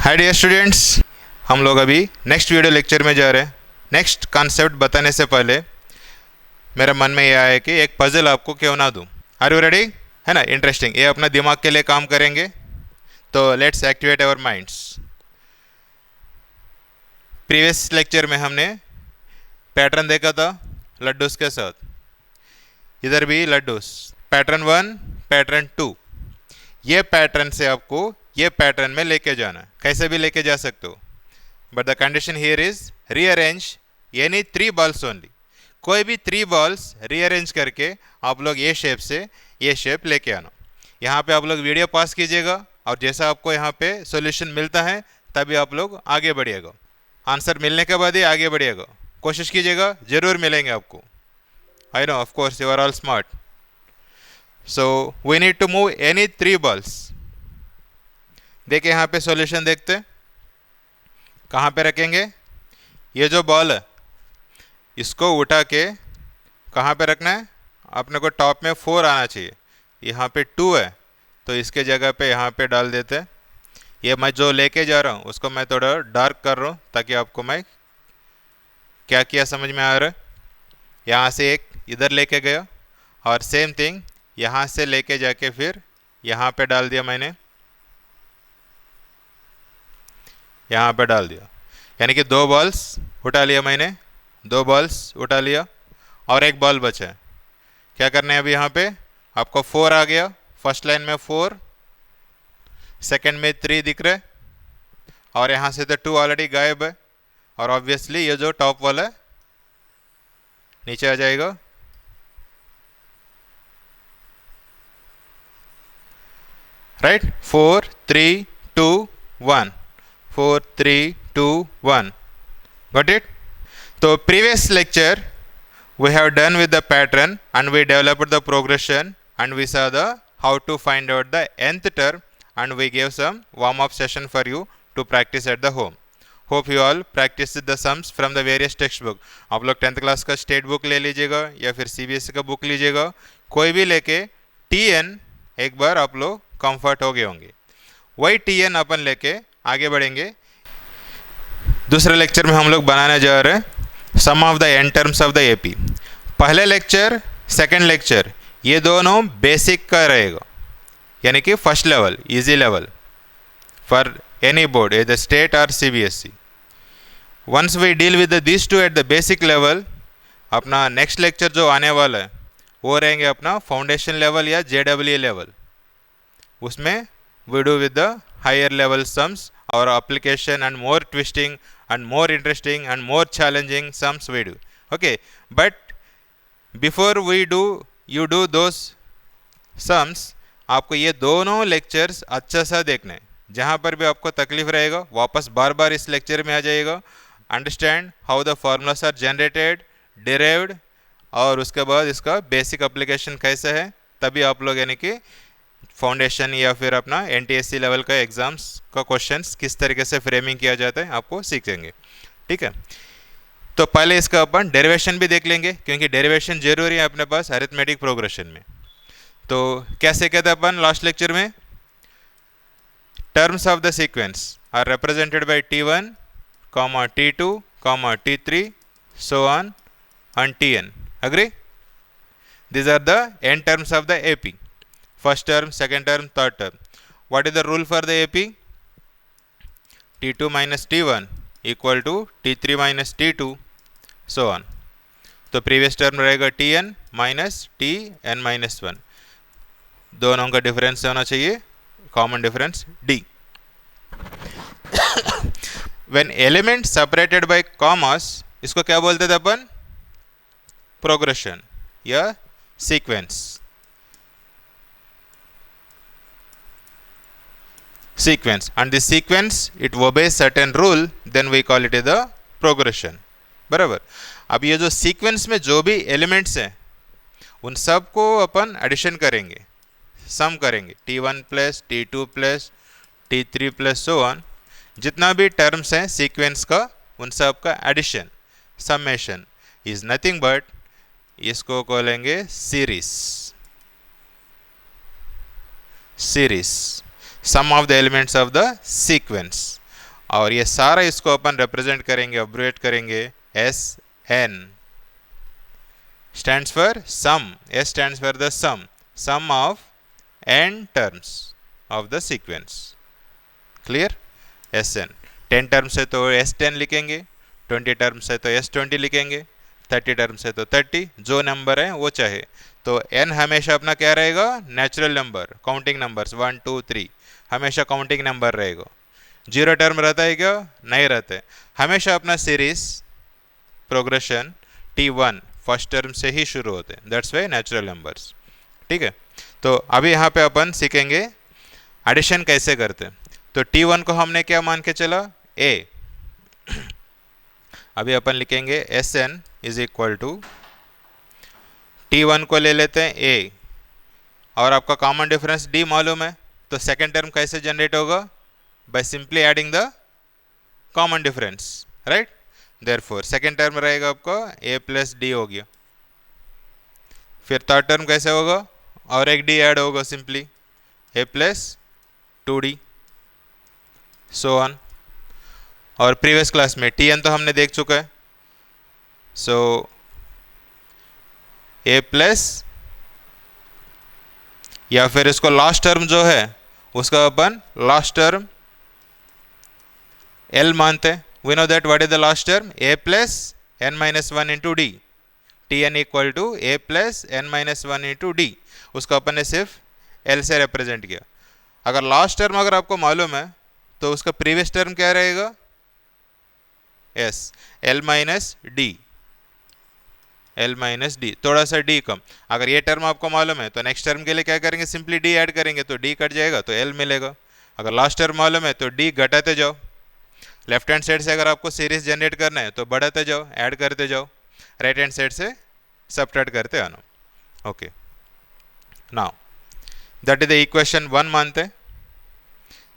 Hi dear students, हम लोग अभी नेक्स्ट वीडियो लेक्चर में जा रहे हैं। नेक्स्ट कॉन्सेप्ट बताने से पहले मेरे मन में यह आया कि एक पजल आपको क्यों ना दूं। Are you ready? है ना, इंटरेस्टिंग, ये अपना दिमाग के लिए काम करेंगे। तो let's activate our minds. Previous lecture में हमने पैटर्न देखा था लड्डूस के साथ। इधर भी लड्डूस, पैटर्न 1, पैटर्न 2। ये पैटर्न से आपको ये पैटर्न में लेके जाना, कैसे भी लेके जा सकते हो, but the condition here is rearrange any 3 balls only. कोई भी 3 बॉल्स रीअरेंज करके आप लोग ये शेप से ये शेप लेके आना। यहाँ पे आप लोग वीडियो पॉज कीजिएगा और जैसा आपको यहाँ पे सॉल्यूशन मिलता है तभी आप लोग आगे बढ़िएगा। आंसर मिलने के बाद ही आगे बढ़िएगा, कोशिश कीजिएगा, जरूर मिलेंगे आपको। I know, of course you are all smart. So we need to move any 3 balls. देखिए यहाँ पे सॉल्यूशन देखते, कहाँ पे रखेंगे? ये जो बॉल है इसको उठा के कहाँ पे रखना है? अपने को टॉप में 4 आना चाहिए। यहाँ पे 2 है तो इसके जगह पे यहाँ पे डाल देते हैं। ये मैं जो लेके जा रहा हूँ उसको मैं थोड़ा डार्क कर रहा हूँ ताकि आपको मैं क्या किया समझ में आ रहा है। यहाँ से एक इधर लेके गया और सेम थिंग यहाँ से लेके जाके फिर यहाँ पे डाल दिया मैंने, यहाँ पे डाल दिया। यानी कि 2 बॉल्स उठा लिया मैंने, 2 बॉल्स उठा लिया और एक बॉल बचा है। क्या करना है अभी? यहाँ पे आपको 4 आ गया, फर्स्ट लाइन में 4, सेकंड में 3 दिख रहा है और यहाँ से तो 2 ऑलरेडी गायब है और ऑब्वियसली ये जो टॉप वाला है नीचे आ जाएगा। Right, 4 3 2 1, 4 3 2 1। Got it? So previous lecture we have done with the pattern and we developed the progression and we saw the how to find out the nth term and we gave some warm up session for you to practice at the home. Hope you all practiced the sums from the various textbook. आप लोग 10th class का state book ले लीजिएगा या फिर CBSE का book लीजिएगा, कोई भी लेके TN एक बार आप लोग कंफर्ट हो गए होंगे। वही TN अपन लेके आगे बढ़ेंगे। दूसरे लेक्चर में हम लोग बनाने जा रहे हैं sum of the n terms of the AP. पहले लेक्चर सेकंड लेक्चर ये दोनों बेसिक का रहेगा, यानी कि first level, easy level for any board as state और CBSE। Once we deal with this two at the basic level, अपना next lecture जो आने वाला है वो रहेंगे अपना फाउंडेशन लेवल या JEE लेवल। उसमें we do with the higher level sums or application and more twisting and more interesting and more challenging sums we do. Okay, but before you do those sums, आपको ये दोनों lectures अच्छा सा देखना है। जहाँ पर भी आपको तकलीफ रहेगा वापस बार बार इस लेक्चर में आ जाएगा। Understand how the formulas are generated, derived, और उसके बाद इसका बेसिक एप्लीकेशन कैसे है, तभी आप लोग यानी कि फाउंडेशन या फिर अपना NTSC लेवल का एग्जाम्स का क्वेश्चंस किस तरीके से फ्रेमिंग किया जाता है आपको सीखेंगे। ठीक है, तो पहले इसका अपन डेरिवेशन भी देख लेंगे क्योंकि डेरिवेशन जरूरी है अपने पास अरिथमेटिक प्रोग्रेशन में। तो कैसे कहते हैं अपन लास्ट लेक्चर में? Terms of the sequence are represented by T1, T2, T3, so on and Tn. Agree? These are the n terms of the AP. First term, second term, third term. What is the rule for the AP? T2 minus T1 equal to T3 minus T2, so on. तो previous term रहेगा Tn minus Tn minus 1, दोनों का difference होना चाहिए, common difference D. When element separated by commas, इसको क्या बोलते थे अपन? प्रोग्रेशन या sequence. Sequence, and the sequence it obeys certain rule, then we call it the progression. बराबर। अब ये जो सीक्वेंस में जो भी एलिमेंट्स हैं उन सब को अपन एडिशन करेंगे, सम करेंगे, T1 plus T2 plus T3 plus so on. जितना भी टर्म्स हैं सीक्वेंस का उन सब का addition, summation is nothing but, इसको कहेंगे series. sum of the elements of the sequence. और ये सारा इसको अपन रिप्रेजेंट करेंगे, अब्रिविएट करेंगे S N, stands for sum, S stands for the sum of n terms of the sequence. Clear? S N 10 terms है तो S10 लिखेंगे, 20 terms है तो S20 लिखेंगे, 30 टर्म्स है तो 30, जो नंबर है वो चाहे। तो n हमेशा अपना क्या रहेगा? नेचुरल नंबर, काउंटिंग नंबर्स 1 2 3 हमेशा काउंटिंग नंबर रहेगा। 0 टर्म रहता है क्या? नहीं रहता है। हमेशा अपना series progression T1 first term से ही शुरू होते हैं, दैट्स वाई नेचुरल नंबर्स। ठीक है, तो अभी यहाँ पे अपन सीखेंगे एडिशन कैसे करते हैं। तो T1 को हमने क्या मान के चला? A। अभी अपन लिखेंगे Sn is equal to T1 को ले लेते हैं A, और आपका कॉमन डिफरेंस D मालूम है, तो सेकेंड टर्म कैसे जनरेट होगा? By simply adding the common difference, right. Therefore second term रहेगा आपका A प्लस D हो गया। फिर थर्ड टर्म कैसे होगा? और एक D ऐड होगा, simply A plus 2D, so on. और प्रीवियस क्लास में Tn तो हमने देख चुका है, सो A प्लस, या फिर इसको लास्ट टर्म जो है उसका अपन लास्ट टर्म L मानते हैं। We know that what is the last term? A plus n minus 1 into D, Tn equal to A plus n minus 1 into D, उसको अपन ने सिर्फ L से रिप्रेजेंट किया। अगर लास्ट टर्म अगर आपको मालूम है तो उसका प्रीवियस टर्म क्या रहेगा? S, L minus D, L minus D, थोड़ा सा D कम। अगर ये टर्म आपको मालूम है तो नेक्स्ट टर्म के लिए क्या करेंगे? सिंपली D ऐड करेंगे, तो D कट जाएगा तो L मिलेगा। अगर लास्ट टर्म मालूम है तो D घटाते जाओ। लेफ्ट हैंड साइड से अगर आपको सीरीज जनरेट करना है तो बढ़ाते जाओ, ऐड करते जाओ, राइट हैंड साइड से सबट्रैक्ट करते आना। Okay, now that is the equation 1 मानते।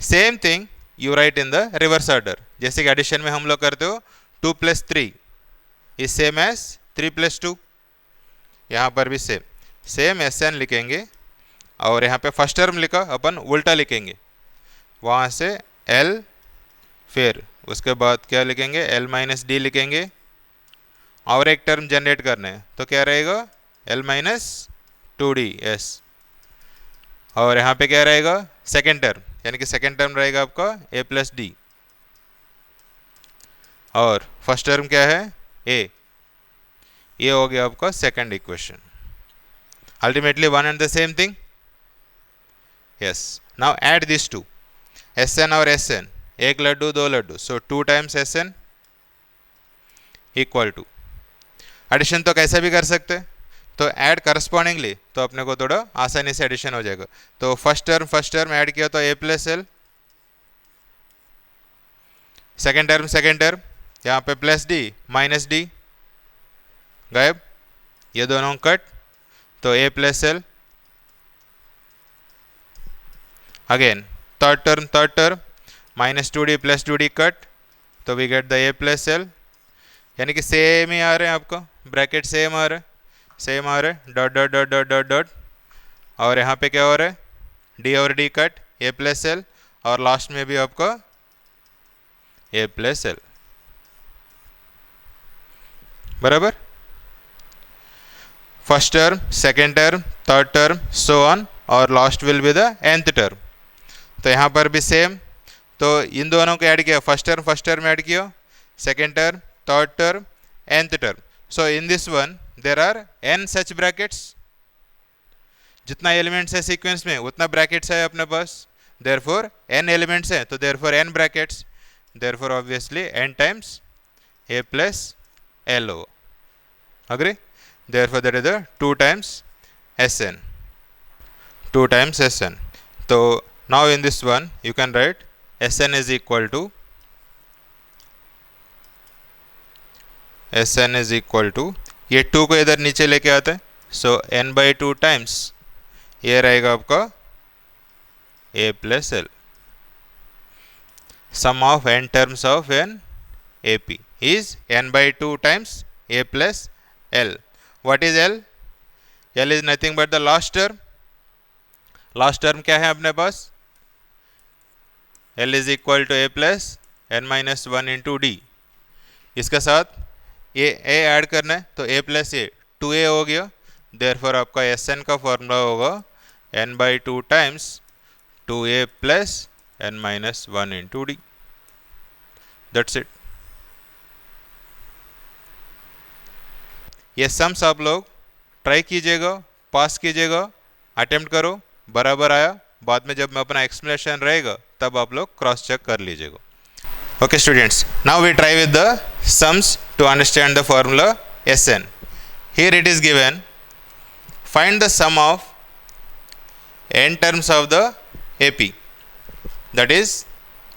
Same thing you write in the reverse order, जैसे कि एडिशन में हम लोग करते हो 2 plus 3 is same as 3 plus 2। यहाँ पर भी सेम Sn लिखेंगे, और यहाँ पे फर्स्ट टर्म लिखा अपन उल्टा लिखेंगे, वहाँ से L, फिर उसके बाद क्या लिखेंगे? L माइनस डी लिखेंगे, और एक टर्म जनरेट करना है तो क्या रहेगा? L माइनस 2D S, और यहाँ पे क्या रहेगा? सेकेंड टर्म, यानी कि सेकेंड टर्म रहेगा आपका A प्लस डी, और फर्स्ट टर्म क्या है? A। ये हो गया आपका second equation. Ultimately one and the same thing. Yes, now add this two, Sn और Sn, एक लड्डू दो लड्डू, so 2 times Sn equal to, addition तो कैसे भी कर सकते हैं, तो ऐड करस्पॉन्डिंगली तो अपने को थोड़ा आसानी से एडिशन हो जाएगा। तो फर्स्ट टर्म ऐड किया तो A plus L, second term यहाँ पे प्लस D माइनस D गायब, ये दोनों कट, तो A plus L। Again third term minus 2D plus 2D cut, तो we get the A plus L, यानी कि सेम ही आ रहे हैं आपका, ब्रैकेट सेम आ रहे dot dot dot dot dot dot, और यहाँ पे क्या हो रहा है? D और D cut, A plus L, और लास्ट में भी आपका A प्लस L, बराबर। First term, second term, third term, so on, और last will be the nth term. तो यहाँ पर भी सेम, तो इन दोनों को ऐड किया, फर्स्ट टर्म ऐड किया, second term, third term, nth term. So in this one there are n such brackets, जितना एलिमेंट्स है सीक्वेंस में उतना ब्रैकेट्स है अपने पास, देयरफॉर n एलिमेंट्स है तो therefore n brackets, therefore obviously n times A plus L हो, agree. Therefore that is the 2 times Sn, 2 times Sn. So now in this one you can write Sn is equal to ये 2 को इधर नीचे लेके आते हैं, सो n by 2 times ये रहेगा आपका A plus L, sum of n terms of n AP is n by 2 times A plus L. What is L? L is nothing but the last term. Last term क्या है अपने पास? L is equal to A plus n-1 into D. इसके साथ ए add करना है तो a plus A 2a हो गया। देयरफॉर आपका Sn का फॉर्मूला होगा n/2 times 2a plus n-1 into D. That's it. ये सम्स आप लोग ट्राई कीजिएगा, पास कीजिएगा, अटेम्प्ट करो, बराबर आया बाद में जब मैं अपना एक्सप्लेनेशन रहेगा तब आप लोग क्रॉस चेक कर लीजिएगा। Okay students, now we try with the sums to understand the formula Sn. Here it is given, find the sum of n terms of the AP, that is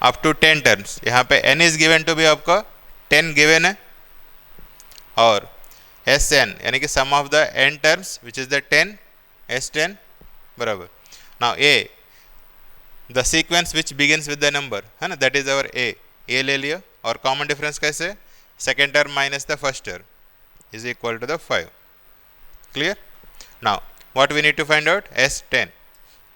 up to 10 terms. यहाँ पे n is given to be आपका 10 given है और Sn यानी कि sum of the n terms which is the 10 S10 बराबर। Now A, the sequence which begins with the number है ना, that is our A ले लिया और कॉमन डिफरेंस कैसे, second term minus the first term is equal to the 5। Clear. Now what we need to find out S10।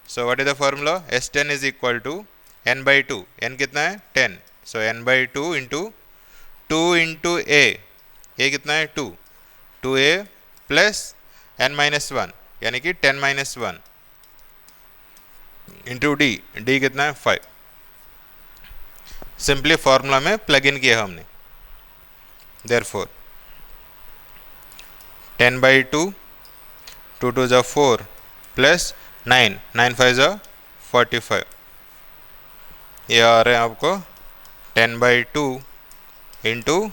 So what is the formula, S10 is equal to n/2। n कितना है 10, सो n/2 into 2 into A कितना है 2, 2a plus n-1 यानी कि 10-1 into D कितना है 5। Simply formula में plug in किया हमने। देयरफॉर 10/2, 2 2 जा 4 प्लस 9, 9 5 जा 45। ये आ रहे हैं आपको 10/2 इंटू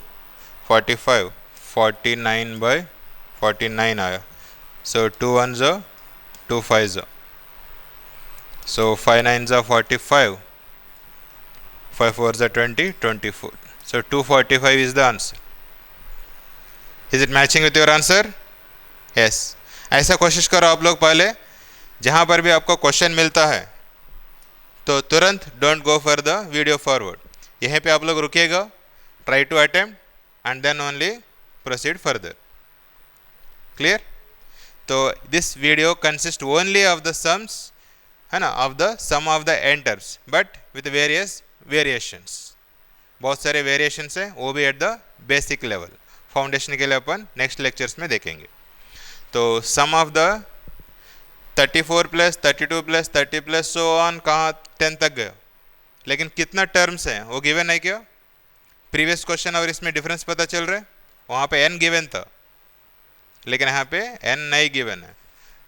45, 49/49 आया। सो 2 1 जा 2 5 जा, सो 5 9 जा 45, 5 4 is 20, 24. So 245 is the answer. Is it matching with your answer? Yes. ऐसा कोशिश करो आप लोग पहले, जहाँ पर भी आपको क्वेश्चन मिलता है तो तुरंत don't go for the video forward, यहीं पे आप लोग रुकिएगा, try to attempt and then only proceed further. Clear. तो this video consist only of the sums है ना, of the sum of the n terms but with various variations. बहुत सारे वेरिएशंस हैं, वो भी at the basic level. Foundation के लिए अपन नेक्स्ट लेक्चर्स में देखेंगे। तो sum of the 34 plus 32 plus 30 plus so on कहाँ 10 तक गया, लेकिन कितना टर्म्स हैं वो गिवन है क्या प्रीवियस क्वेश्चन और इसमें डिफरेंस पता चल रहा है। वहाँ पे n गिवन था लेकिन यहाँ पे n नहीं गिवन है।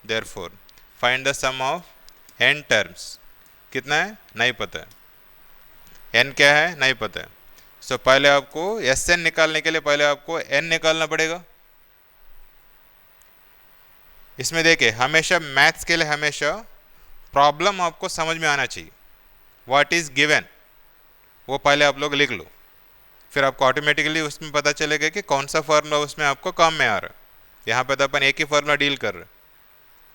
Therefore find the sum of n terms, कितना है नहीं पता है, n क्या है नहीं पता है। सो पहले आपको Sn निकालने के लिए पहले आपको n निकालना पड़ेगा। इसमें देखिए हमेशा मैथ्स के लिए हमेशा प्रॉब्लम आपको समझ में आना चाहिए। व्हाट इज गिवन वो पहले आप लोग लिख लो, फिर आपको ऑटोमेटिकली उसमें पता चलेगा कि कौन सा फॉर्मूला उसमें आपको काम में आ रहा है। यहाँ पे तो अपन एक ही फॉर्मूला डील कर रहे हैं,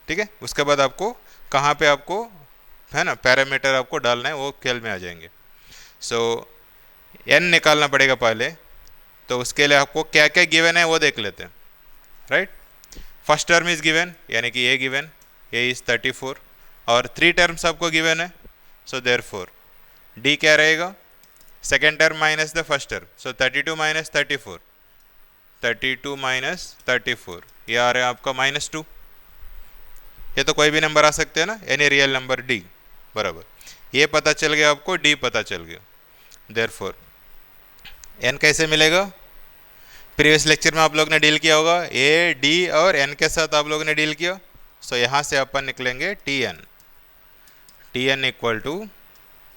ठीक है। उसके बाद आपको कहाँ पे आपको है ना पैरामीटर आपको डालना है वो खेल में आ जाएंगे। सो n निकालना पड़ेगा पहले, तो उसके लिए आपको क्या क्या गिवन है वो देख लेते हैं। Right, first term is given यानी कि a गिवन, a इज 34 और 3 टर्म्स आपको गिवन है। सो देयरफॉर d क्या रहेगा, second term minus the first term, so 32 minus 34, 32 minus 34 ये आ रहा है आपका -2। ये तो कोई भी नंबर आ सकते हैं ना, एनी रियल नंबर d बराबर। ये पता चल गया आपको, d पता चल गया। देयरफॉर n कैसे मिलेगा, प्रीवियस लेक्चर में आप लोग ने डील किया होगा, a d और n के साथ आप लोग ने डील किया। सो यहाँ से अपन निकलेंगे tn equal to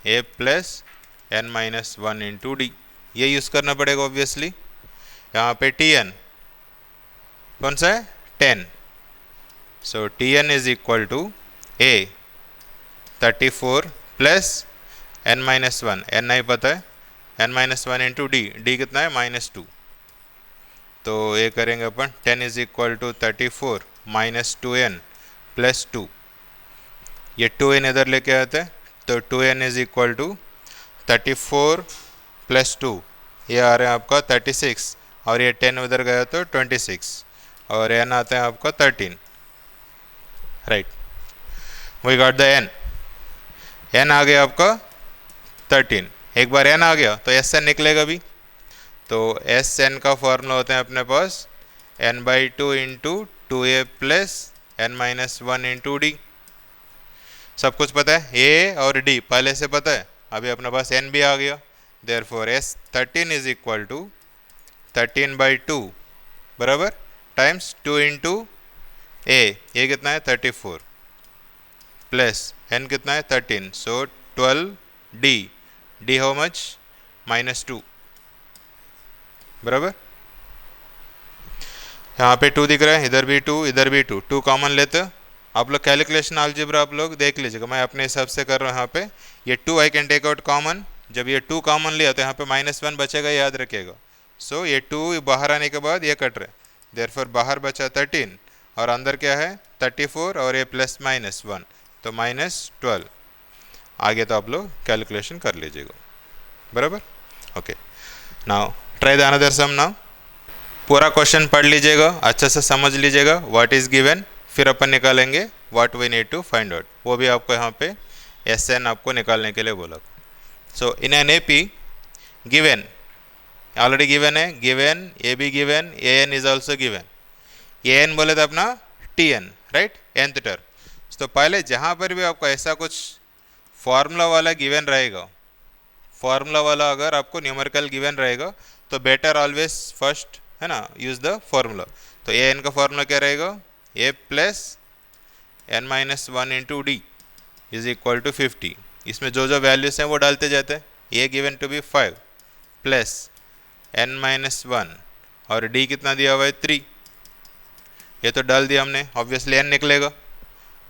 a plus n-1 into D. ये यूज़ करना पड़ेगा ऑब्वियसली। यहाँ पे tn कौन सा है 10, so tn is equal to a 34 plus n-1, n नहीं पता है, n-1 इंटू डी कितना है -2। तो ये करेंगे अपन 10 is equal to 34 minus 2n plus 2, ये 2n इधर लेके आते हैं तो 2n is equal to 34 plus 2, ये आ रहे हैं आपका 36 और ये 10 उधर गया तो 26 और n आता है आपका 13। Right, we got the n आ गया आपका 13। एक बार n आ गया तो एस एन निकलेगा भी। तो एस एन का फॉर्मूला होते हैं अपने पास n by two into two A plus n minus one into D. सब कुछ पता है, ए और डी पहले से पता है, अभी अपने पास n भी आ गया। Therefore S 13 is equal to 13 by two बराबर टाइम्स टू इंटू ए कितना है 34 प्लस n कितना है 13, सो 12 डी हाउ मच -2 बराबर। यहाँ पे 2 दिख रहा है, इधर भी 2 इधर भी 2, 2 कॉमन लेते हो। आप लोग कैलकुलेशन अलजेब्रा आप लोग देख लीजिएगा, मैं अपने हिसाब से कर रहा हूँ। यहाँ पे ये 2 I can take out common, जब ये 2 कॉमन लिया तो यहाँ पे -1 बचेगा, याद रखिएगा। सो ये 2 बाहर आने के बाद ये कट रहे, देयरफॉर बाहर बचा 13 और अंदर क्या है 34 और ये प्लस -1 तो -12। आगे तो आप लोग कैलकुलेशन कर लीजिएगा बराबर। Okay, now try the another sum. Now पूरा क्वेश्चन पढ़ लीजिएगा, अच्छे से समझ लीजिएगा व्हाट इज गिवन, फिर अपन निकालेंगे what we need to find out. वो भी आपको यहाँ पे एस एन आपको निकालने के लिए बोला। So in an A P given, already given है, given A B given, A N is also given. A N बोले तो अपना T N right, nth term. तो पहले जहाँ पर भी आपको ऐसा कुछ फॉर्मूला वाला गिवन रहेगा, फॉर्मूला वाला अगर आपको न्यूमेरिकल गिवन रहेगा तो बेटर ऑलवेज फर्स्ट है ना यूज द फॉर्मूला। तो ए एन का फॉर्मूला क्या रहेगा, A plus N minus one into D is equal to 50। इसमें जो जो वैल्यूज हैं वो डालते जाते हैं। A given to be 5 plus N minus one और डी कितना दिया हुआ है 3, ये तो डाल दिया हमने, ऑब्वियसली एन निकलेगा।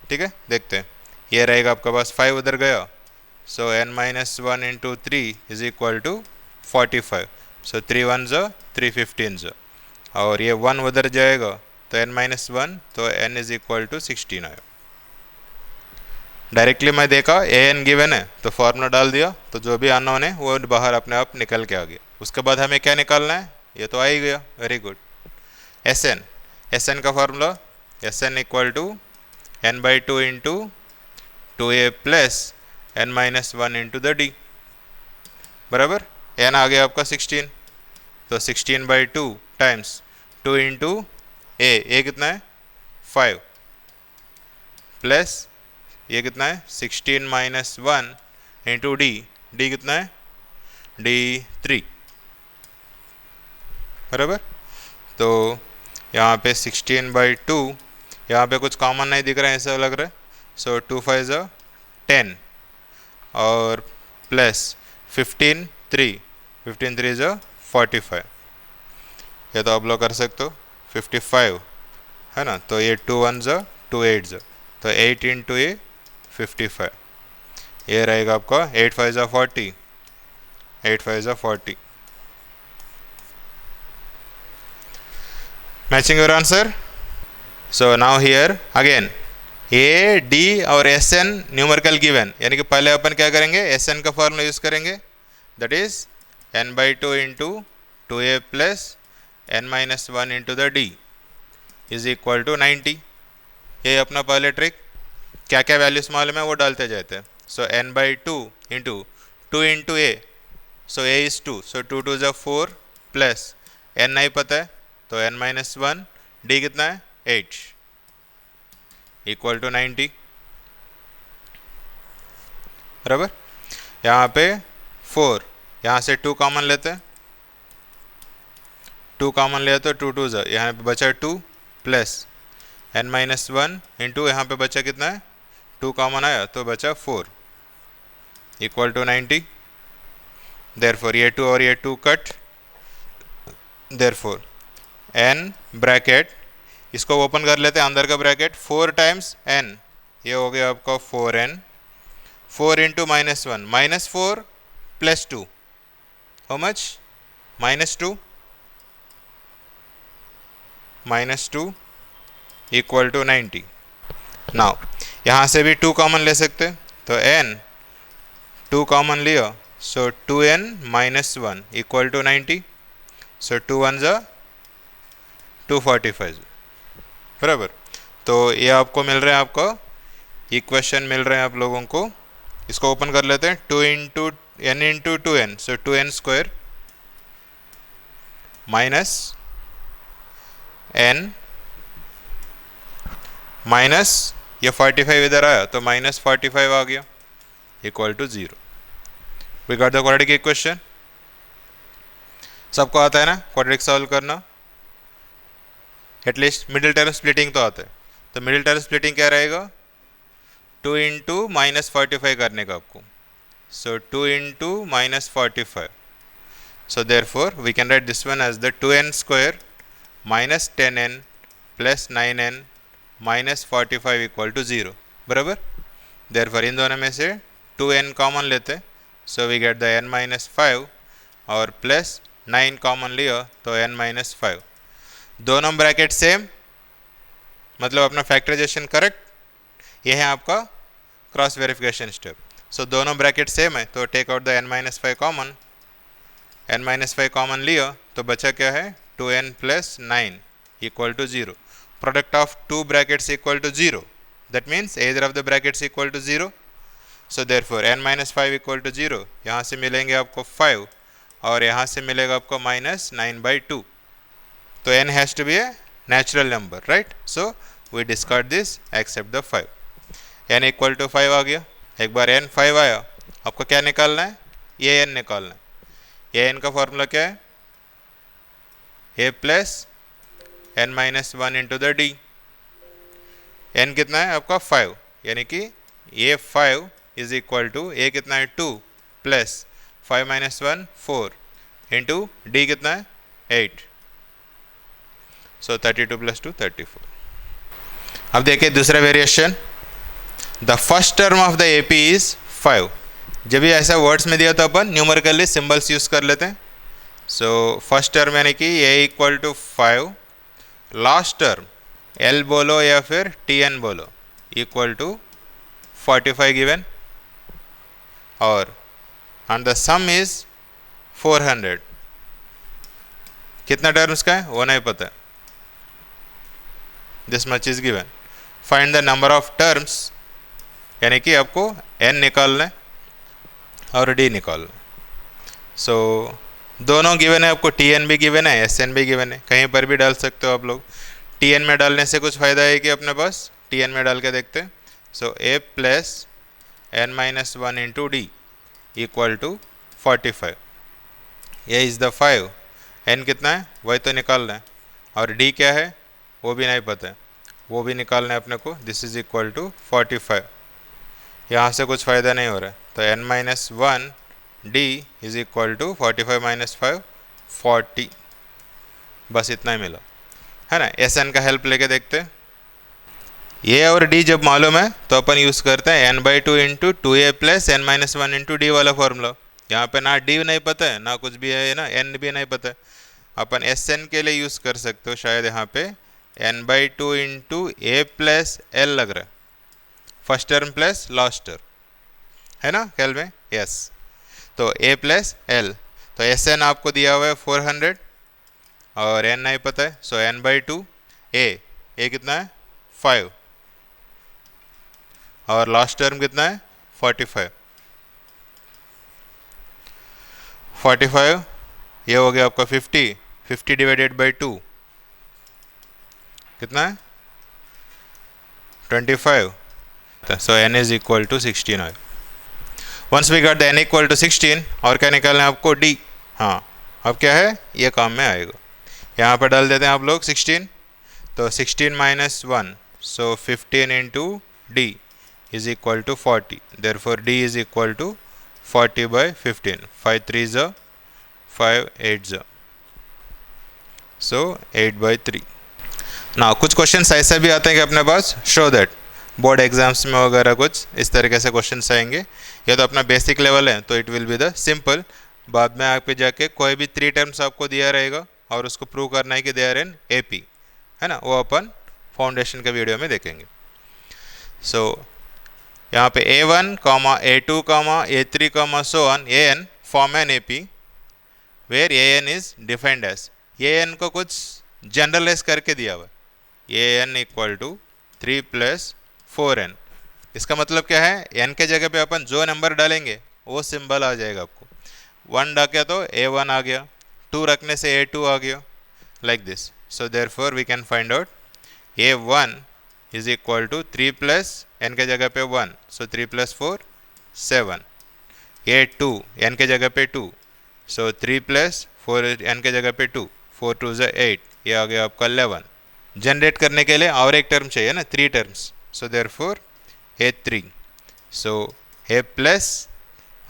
ठीक है, देखते हैं। ये रहेगा आपका पास 5 उधर गया, so N minus one into 3 is equal to 45, so 3 1 जो 3 15 जो, और ये 1 उधर जाएगा तो n माइनस वन तो n इज इक्वल टू 16 आया। डायरेक्टली मैं देखा ए एन गिवन है तो फॉर्मूला डाल दिया, तो जो भी अननोन है वो बाहर अपने आप निकल के आ गया। उसके बाद हमें क्या निकालना है, ये तो आ ही गया, वेरी गुड। एस एन का formula S N equal to N by two into two A plus N minus one into the D बराबर। एन आ गया आपका 16, तो 16 by two times 2 into A कितना है 5 प्लस ये कितना है 16 माइनस वन इंटू डी कितना है डी 3 बराबर। तो यहाँ पे 16 बाई टू, यहाँ पे कुछ कॉमन नहीं दिख रहा है ऐसा लग रहा है, सो 2 5 जो 10 और प्लस 15 3 जो 45, ये तो आप लोग कर सकते हो 55 है ना। तो ये 2 1 जो 2 8 जो, तो 8 इंटू ए 55, ये रहेगा आपका 8 5 जो 40, 8 5 जो 40। Matching your answer. So now here again A D और एस एन न्यूमेरिकल गिवन, यानी कि पहले अपन क्या करेंगे एस एन का फॉर्मूला यूज करेंगे, that is N by two into two A plus N minus one into the D is equal to 90। ये अपना पहले ट्रिक, क्या क्या वैल्यूज मालूम है वो डालते जाते हैं। So N by two into A, so A is 2, so 2 2 जो 4 प्लस एन नहीं पता है तो एन माइनस वन, डी कितना है 8 इक्वल टू 90 बराबर। यहाँ पे 4, यहाँ से 2 कॉमन लेते हैं, 2 कॉमन लिया तो 2 2 जो, यहाँ पे बचा 2 plus N minus one into यहाँ पे बचा कितना है 2 कॉमन आया तो बचा 4 इक्वल टू 90। देयरफॉर ये 2 और ये 2 कट, देयरफॉर एन ब्रैकेट इसको ओपन कर लेते हैं, अंदर का ब्रैकेट 4 टाइम्स एन, ये हो गया आपका 4n, 4 into minus one, -4 plus 2 how much -2 equal to 90। Now यहाँ से भी 2 कॉमन ले सकते हैं, तो n 2 कॉमन लिया, so 2n minus one equal to 90, so 2 1 जा 245 बराबर। तो ये आपको मिल रहा है, आपका इक्वेशन मिल रहे हैं आप लोगों को। इसको ओपन कर लेते हैं, 2 into n into 2n, so 2n square minus n minus ये 45 इधर आया तो माइनस 45 आ गया equal to 0। We got the quadratic equation. सबको आता है ना क्वाड्रेटिक सॉल्व करना, एटलीस्ट मिडिल टर्म स्प्लिटिंग तो आता है। तो मिडिल टर्म स्प्लिटिंग क्या रहेगा, 2 इंटू माइनस 45 करने का आपको, सो 2 into minus 45, so therefore we can write this one as the 2n square minus 10n plus 9n minus 45 equal to 0 बराबर। therefore इन दोनों में से 2n कॉमन लेते, so we get the n minus 5 और plus 9 common लिया तो n minus 5, दोनों bracket same, मतलब अपना फैक्टराइजेशन करेक्ट। ये है आपका क्रॉस वेरिफिकेशन स्टेप। सो दोनों ब्रैकेट सेम है तो take out the n minus 5 common, n minus 5 common लिया तो बचा क्या है 2n plus 9 equal to 0। Product of two brackets equal to 0, that means either of the brackets equal to 0, so therefore n minus 5 equal to 0। यहाँ से मिलेंगे आपको 5 और यहाँ से मिलेगा आपको माइनस 9/2, तो n has to be a natural number, right. So we discard this except the 5, n equal to 5 आ गया। एक बार n 5 आया आपको क्या निकालना है, ये n निकालना है। ये n का फॉर्मूला क्या है, a plus n minus 1 into the D. n कितना है आपका 5, यानी कि a 5 is equal to a कितना है 2 प्लस 5 माइनस 1 4 इंटू डी कितना है 8, सो 32 प्लस 2 34। अब देखिए दूसरा variation, the first term of the AP is 5। जब भी ऐसा वर्ड्स में दिया तो अपन न्यूमेरिकली सिंबल्स यूज़ कर लेते हैं। सो फर्स्ट टर्म यानी कि a equal to 5, last term l बोलो या फिर tn बोलो इक्वल टू 45 गिवन, और एंड द सम इज 400। कितना टर्म्स का है वो नहीं पता, this much is given. Find the number of terms, यानी कि आपको n निकालना है और d निकालना। सो दोनों गिवन है, आपको tn भी गिवन है sn भी गिवन है, कहीं पर भी डाल सकते हो आप लोग। tn में डालने से कुछ फ़ायदा है कि अपने पास, tn में डाल के देखते हैं। So a plus n minus 1 into D equal to 45, ये इज़ द 5, n कितना है वही तो निकालना है, और d क्या है वो भी नहीं पता है, वो भी निकालना है अपने को। दिस इज इक्वल टू 45, यहाँ से कुछ फ़ायदा नहीं हो रहा है, तो n minus 1 D is equal to 45 minus 5 40, बस इतना ही मिला है ना। एस एन का हेल्प लेके देखते हैं। ए और डी जब मालूम है तो अपन यूज़ करते हैं n/2 into 2a plus n minus 1 into D वाला फॉर्मूला। यहाँ पे ना डी नहीं पता है ना कुछ भी है ना, n भी नहीं पता है, अपन एस एन के लिए यूज़ कर सकते हो। शायद यहाँ पे n/2 into a plus l लग रहा है, first term plus last term है ना ख्याल में, यस। तो a प्लस l, तो एस एन आपको दिया हुआ है 400 और n नहीं पता है, सो n/2 a कितना है 5 और लास्ट टर्म कितना है 45। 45 ये हो गया आपका 50 डिवाइडेड बाई 2 कितना है 25, so n is equal to 16। Once we got the n equal to 16, और क्या निकालना है आपको d। हाँ अब क्या है ये काम में आएगा, यहाँ पर डाल देते हैं आप लोग 16, तो 16 minus 1, so 15 into D is equal to 40, therefore d is equal to 40/15, 5 3 ज़ 5 8 ज़, सो 8/3। ना कुछ क्वेश्चंस ऐसे भी आते हैं कि अपने पास शो दैट बोर्ड एग्जाम्स में वगैरह कुछ इस तरीके से क्वेश्चंस आएंगे। या तो अपना बेसिक लेवल है तो it will be the simple, बाद में आप पे जाके कोई भी 3 टर्म्स आपको दिया रहेगा और उसको प्रूव करना है कि दे आर इन एपी, है ना, वो अपन फाउंडेशन के वीडियो में देखेंगे। सो यहाँ पे A1, A2, A3, so on an form an AP where an is defined as, an को कुछ जनरलाइज करके दिया हुआ है, an इक्वल टू 3 + 4n। इसका मतलब क्या है, n के जगह पे अपन जो नंबर डालेंगे वो सिंबल आ जाएगा आपको। 1 रखे तो A1 आ गया, 2 रखने से A2 आ गया, like this. So therefore we can find out A1 is equal to 3 plus n के जगह पे 1, सो 3 प्लस 4 7। A2 n के जगह पे 2, सो 3 प्लस 4 n के जगह पे 2, 4 2 ज़ा 8, ये आ गया आपका 11। जनरेट करने के लिए और एक टर्म चाहिए ना, 3 terms, so therefore A3, so A plus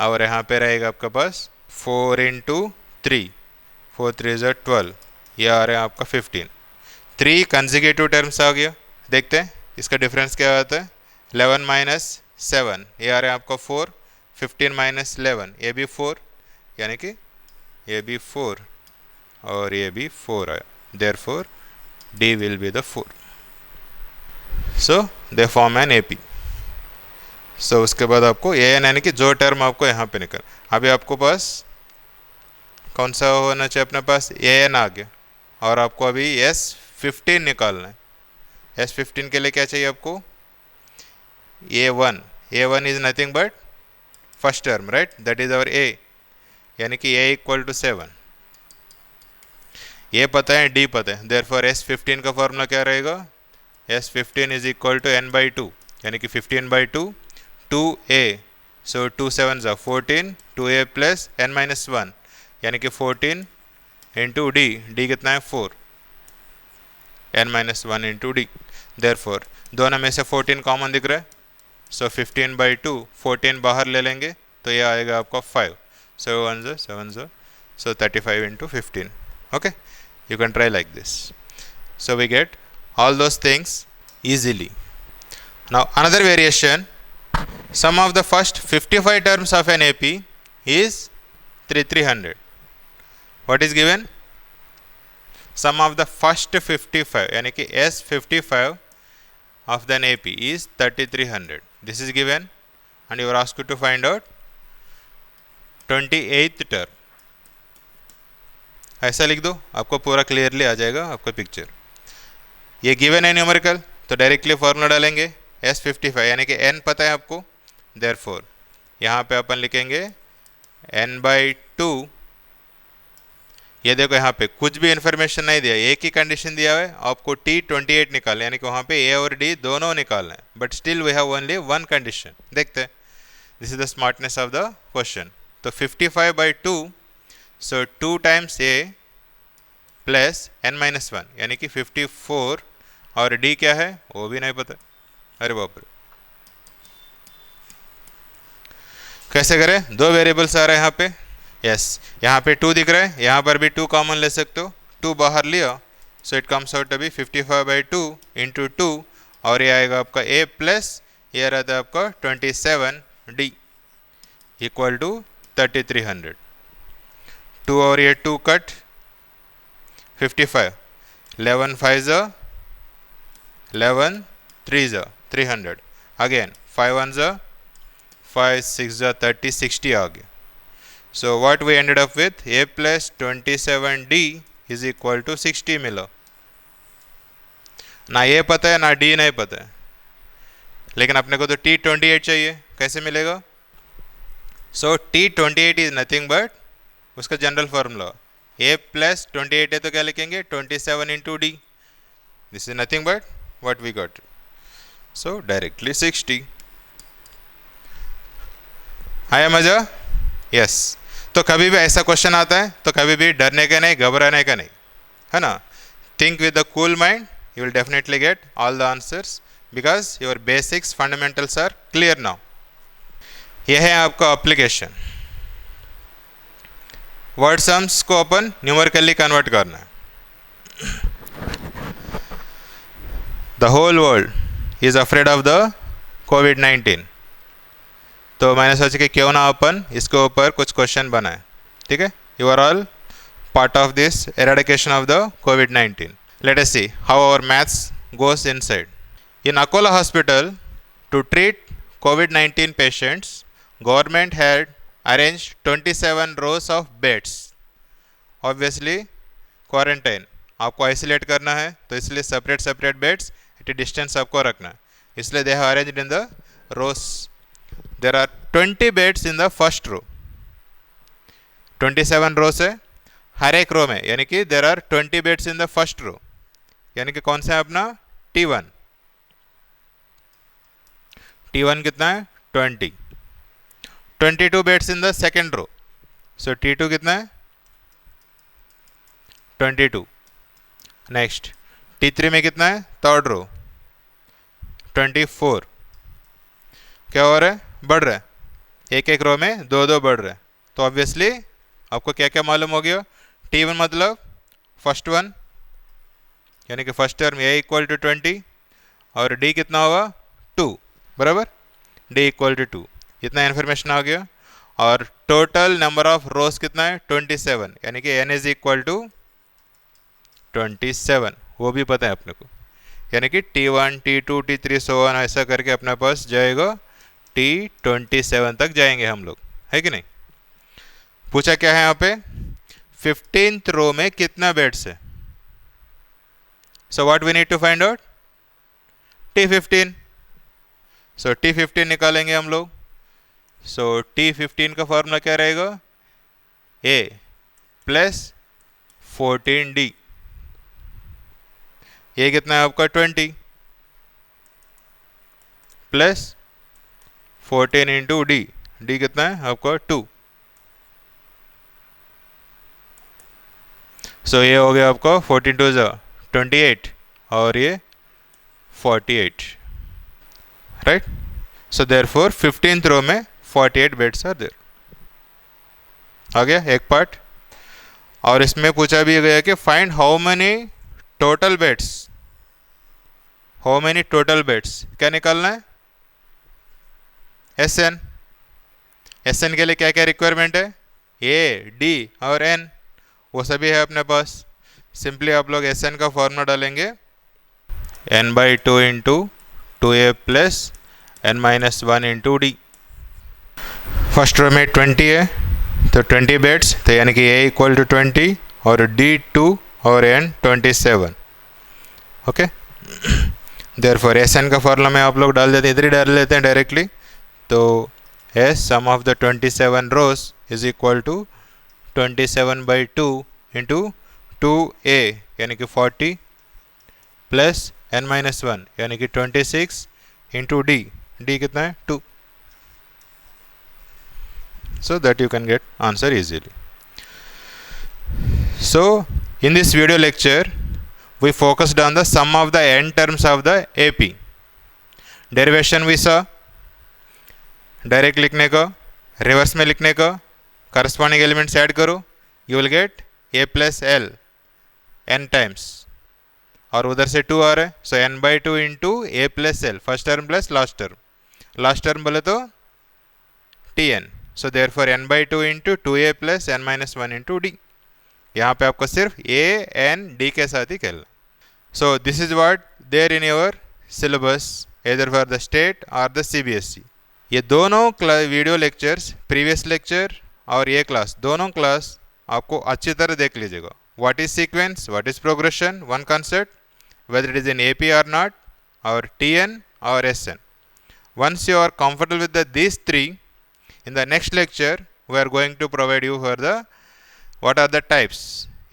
और यहाँ पे रहेगा आपका पास 4 इंटू 3, 4 3 ज़ा 12, ये आ रहा है आपका 15। 3 कंसेक्यूटिव टर्म्स आ गया। देखते हैं इसका डिफरेंस क्या आता है। 11 माइनस 7, ये आ रहा है आपका 4, 15 माइनस 11, ये भी 4, यानी कि ये भी 4 और ये भी 4 आया। Therefore D will be the 4. So they form an AP. So उसके बाद आपको AN यानी कि जो टर्म आपको यहाँ पे निकल, अभी आपको पास कौन सा होना चाहिए अपने पास, AN आ गया, और आपको अभी S15 निकालना है। S15 के लिए क्या चाहिए आपको, A1। A1 is nothing but first term, right, that is our A, यानी कि A इक्वल टू 7। ये पता है, D पता है, देयरफॉर S15 का फॉर्मूला क्या रहेगा, S15 is equal to n by 2, यानी कि 15/2 2a, सो 2 7 ज़ा 14, 2a प्लस n माइनस 1, यानी कि 14 इंटू D, D कितना है 4, n minus 1 into D। Therefore दोनों में से 14 कॉमन दिख रहा है, सो 15/2, 14 बाहर ले लेंगे तो ये आएगा आपका 5, सो 1 ज़ा 7 ज़ा, सो 35 into 15। Okay, you can try like this. So we get all those things easily. Now another variation, sum of the first 55 terms of an AP is 300. What is given? Sum of the first 55 यानी कि S55 of the AP is 3300. This is given and you are asked to find out 28th term. ऐसा लिख दो, आपको पूरा clearly आ जाएगा आपका picture. ये गिवन है न्यूमेरिकल, तो डायरेक्टली फॉर्मूला डालेंगे S55, यानी कि n पता है आपको, देयरफॉर यहाँ पे अपन लिखेंगे n/2। ये देखो यहाँ पे कुछ भी इंफॉर्मेशन नहीं दिया, एक ही कंडीशन दिया है, आपको T28 निकालना, यानी कि वहाँ पे A और D दोनों निकालना है, but still we have only one condition. देखते हैं, this is the smartness of the question. तो 55/2, so 2 times A plus n minus 1, यानी कि 54, और D क्या है वो भी नहीं पता। अरे बाप रे, कैसे करें, दो वेरिएबल्स आ रहे हैं यहाँ पे, यस, यहाँ पे 2 दिख रहा है, यहाँ पर भी 2 कॉमन ले सकते हो, 2 बाहर लिया, सो इट कम्स आउट अभी 55/2 इंटू 2, और ये आएगा आपका A प्लस ये रहता है आपका 27D इक्वल टू 3300। 2 और ये 2 कट, 55, 11 5 ज़ा 11, 3 ज़ा 300, अगेन 5 1 ज़ा 5, 6 ज़ा 30, 60 आ गया। So what we ended up with, A plus 27D is equal to 60 मिला। ना ये पता है ना D नहीं पता है, लेकिन अपने को तो T28 चाहिए, कैसे मिलेगा। So T28 is nothing but उसका जनरल फॉर्मूला, A प्लस 28 है तो क्या लिखेंगे 27 into D, this is nothing but what we got, so directly 60। आया मजा, यस। तो कभी भी ऐसा क्वेश्चन आता है तो कभी भी डरने का नहीं, घबराने का नहीं, है ना। Think with the cool mind, you will definitely get all the answers because your basics fundamentals are clear now. यह है आपका एप्लीकेशन। वर्ड सम्स को अपन न्यूमेरिकली कन्वर्ट करना है। The whole world is afraid of the कोविड-19, तो मैंने सोचा कि क्यों ना अपन इसके ऊपर कुछ क्वेश्चन बनाए, ठीक है। You are all part of this eradication of the कोविड-19। Let us see how our maths goes inside. In Akola Hospital, to treat COVID-19 patients, government had arranged 27 rows of beds. Obviously, quarantine आपको isolate करना है, तो इसलिए separate beds at a distance आपको रखना है, इसलिए they have arranged in the rows there are 20 beds in the first row. 27 rows है हर एक रो में, यानी कि there are 20 beds in the first row, यानी कि कौन सा है अपना T1. T1 कितना है 20. 22 beds in the second row, so T2 कितना है 22. नेक्स्ट T3 में कितना है थर्ड रो 24. क्या हो रहा है, बढ़ रहा है, एक एक रो में दो दो बढ़ रहा है. तो ऑब्वियसली आपको क्या क्या मालूम हो गया, T1 मतलब फर्स्ट वन, यानी कि first term A equal to 20 और D कितना होगा 2, बराबर, D इक्वल टू 2. इतना इन्फॉर्मेशन आ गया. और टोटल नंबर ऑफ रोज कितना है 27, यानी कि N इज इक्वल टू 27, वो भी पता है अपने को. यानी कि T1 T2 T3 so on ऐसा करके अपने पास जाएगा T27 तक जाएंगे हम लोग, है कि नहीं. पूछा क्या है यहाँ पे, 15th रो में कितना बेड्स है. So what we need to find out T15. So T15 निकालेंगे हम लोग. सो T15 का फॉर्मूला क्या रहेगा, A प्लस 14D. ये कितना है आपका 20 प्लस 14 इंटू D. D कितना है आपका 2. सो ये हो गया आपका 14 टू 28 और ये 48, राइट. सो देयरफॉर 15th रो में 48 बेड्स आर देयर. आ गया एक पार्ट. और इसमें पूछा भी गया कि find how many total beds. How many total beds क्या निकालना है, SN. SN के लिए क्या क्या रिक्वायरमेंट है, A D और N, वो सभी है अपने पास. सिंपली आप लोग SN का फॉर्मूला डालेंगे, N/2 into 2A plus N-1 into D. First row में 20 है तो 20 बेड्स, तो यानी कि A इक्वल टू 20 और D 2 और N 27. ओके, देयरफॉर SN का फॉर्मूला में आप लोग डाल देते हैं, इधर ही डाल लेते हैं डायरेक्टली. तो S sum of the 27 rows is equal to 27/2 into 2A यानी कि 40 प्लस N-1 यानी कि 26 इंटू D. D कितना है 2. So that you can get answer easily. So in this video lecture we focused on the sum of the n terms of the AP. Derivation we saw, direct लिखने का, reverse में लिखने का, corresponding elements add करो, you will get A plus L n times, और उधर से 2 आ रहा है, सो N/2 into A plus L, first term plus last term. Last term बोले तो Tn. So therefore N/2 into 2A plus N-1 into D. यहाँ पे आपको सिर्फ A N D के साथ ही खेलना. So this is what there in your syllabus either for the state और द CBSE. ये दोनों वीडियो लेक्चर्स, प्रीवियस लेक्चर और ये क्लास, दोनों क्लास आपको अच्छी तरह देख लीजिएगा. What is sequence, what is progression, one concept, whether it is in AP or not, or TN or SN. Once you are comfortable with these three, in the next lecture we are going to provide you for the what are the types.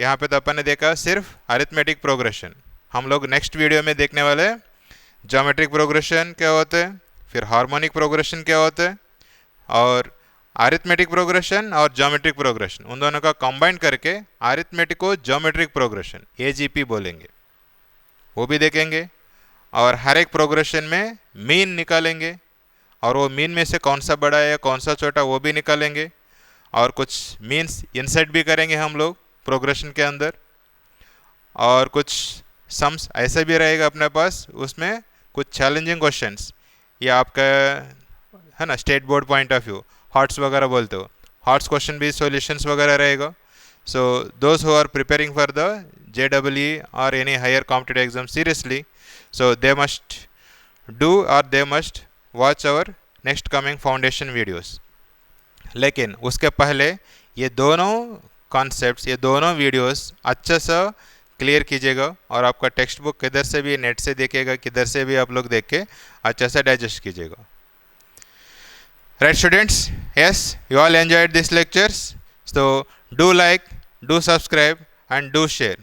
यहाँ पे तो अपन ने देखा सिर्फ arithmetic progression. हम लोग next video में देखने वाले हैं ज्योमेट्रिक प्रोग्रेशन क्या होते हैं, फिर हार्मोनिक प्रोग्रेशन क्या होते हैं, और अरिथमेटिक प्रोग्रेशन और ज्योमेट्रिक प्रोग्रेशन, उन दोनों का कंबाइन करके अरिथमेटिक को ज्योमेट्रिक प्रोग्रेशन AGP बोलेंगे, वो भी देखेंगे. और हर एक प्रोग्रेशन में मीन निकालेंगे, और वो मीन में से कौन सा बड़ा है कौन सा छोटा वो भी निकालेंगे, और कुछ मीन्स इंसर्ट भी करेंगे हम लोग प्रोग्रेशन के अंदर, और कुछ सम्स ऐसा भी रहेगा अपने पास, उसमें कुछ चैलेंजिंग क्वेश्चंस, ये आपका है ना state board point of view, hots वगैरह बोलते हो, हॉट्स क्वेश्चन भी सॉल्यूशंस वगैरह रहेगा. So those who are preparing for the JEE or any higher competitive exam seriously, so they must do or they must watch our next coming foundation videos. लेकिन उसके पहले ये दोनों कॉन्सेप्ट्स, ये दोनों वीडियोस अच्छे से क्लियर कीजिएगा, और आपका टेक्स्ट बुक किधर से भी नेट से देखेगा, किधर से भी आप लोग देख के अच्छे से डाइजेस्ट कीजिएगा. Right, students? Yes, you all enjoyed these lectures. So do like, do subscribe, and do share.